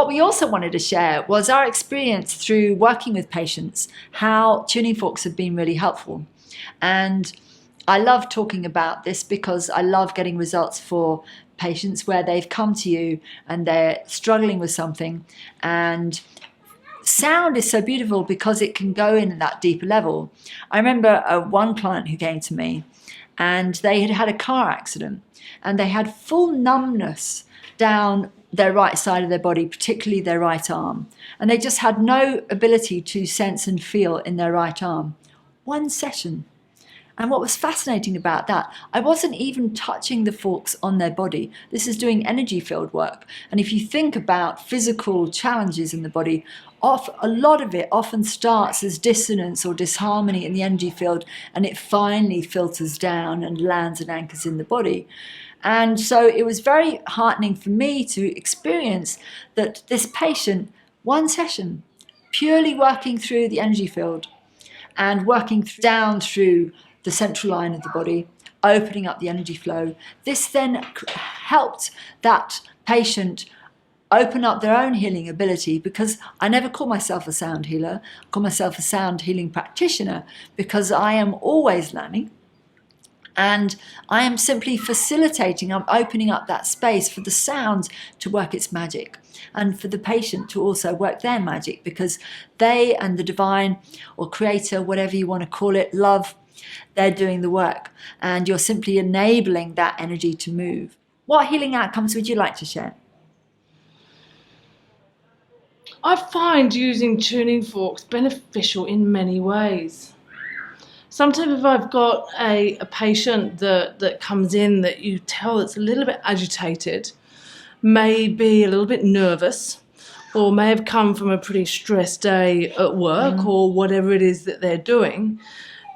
what we also wanted to share was our experience through working with patients, how tuning forks have been really helpful. And I love talking about this because I love getting results for patients where they've come to you and they're struggling with something. And sound is so beautiful because it can go in at that deeper level. I remember one client who came to me and they had had a car accident and they had full numbness down their right side of their body, particularly their right arm. And they just had no ability to sense and feel in their right arm. One session. And what was fascinating about that, I wasn't even touching the forks on their body. This is doing energy field work. And if you think about physical challenges in the body, a lot of it often starts as dissonance or disharmony in the energy field, and it finally filters down and lands and anchors in the body. And so it was very heartening for me to experience that this patient, one session, purely working through the energy field and working down through the central line of the body, opening up the energy flow. This then helped that patient open up their own healing ability, because I never call myself a sound healer. I call myself a sound healing practitioner because I am always learning. And I am simply facilitating, I'm opening up that space for the sound to work its magic and for the patient to also work their magic, because they and the divine or creator, whatever you want to call it, love, they're doing the work and you're simply enabling that energy to move. What healing outcomes would you like to share? I find using tuning forks beneficial in many ways. Sometimes if I've got a patient that comes in that you tell that's a little bit agitated, may be a little bit nervous, or may have come from a pretty stressed day at work or whatever it is that they're doing,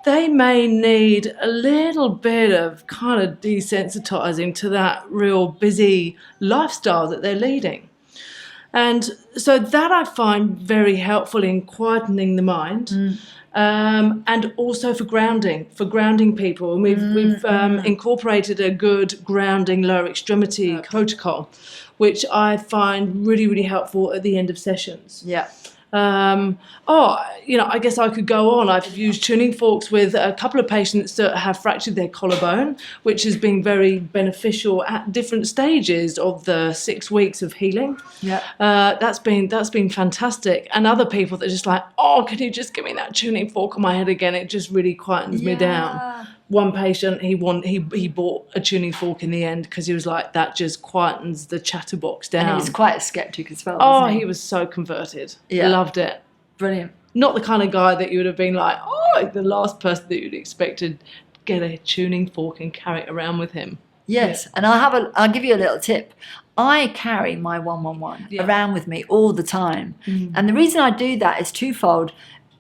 they may need a little bit of kind of desensitizing to that real busy lifestyle that they're leading. And so that I find very helpful in quietening the mind. And also for grounding people. And we've incorporated a good grounding lower extremity protocol, which I find really, really helpful at the end of sessions. Yeah. I guess I could go on. I've used tuning forks with a couple of patients that have fractured their collarbone, which has been very beneficial at different stages of the 6 weeks of healing. Yeah. That's been fantastic. And other people that are just like, oh, can you just give me that tuning fork on my head again? It just really quietens me down. One patient, he bought a tuning fork in the end because he was like, that just quietens the chatterbox down. And he was quite a skeptic as well. Oh, wasn't he? He was so converted. Yeah. Loved it. Brilliant. Not the kind of guy that you would have been like, oh, the last person that you'd expected to get a tuning fork and carry it around with him. Yes, and I'll give you a little tip. I carry my 111 around with me all the time. And the reason I do that is twofold.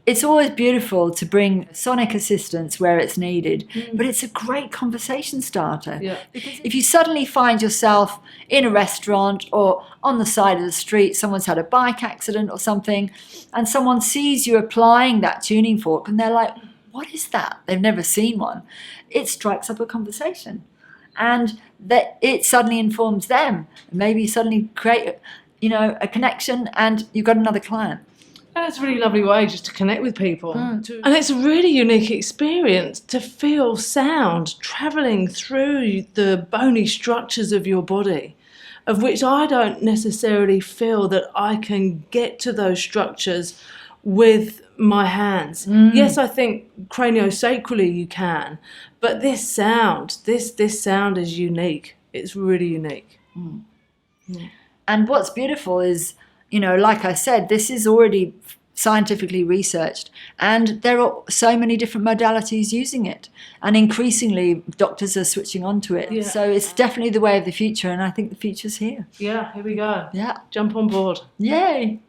It's always beautiful to bring sonic assistance where it's needed, but it's a great conversation starter. Yeah. Because if you suddenly find yourself in a restaurant or on the side of the street, someone's had a bike accident or something, and someone sees you applying that tuning fork and they're like, what is that? They've never seen one. It strikes up a conversation. And that it suddenly informs them. Maybe you suddenly create, a connection and you've got another client. That's a really lovely way just to connect with people. And it's a really unique experience to feel sound travelling through the bony structures of your body, of which I don't necessarily feel that I can get to those structures with my hands. Yes, I think craniosacrally you can, but this sound is unique. It's really unique. And what's beautiful is, like I said, this is already scientifically researched and there are so many different modalities using it, and increasingly doctors are switching onto it. Yeah. So it's definitely the way of the future, and I think the future's here. Yeah, here we go. Yeah. Jump on board. Yay.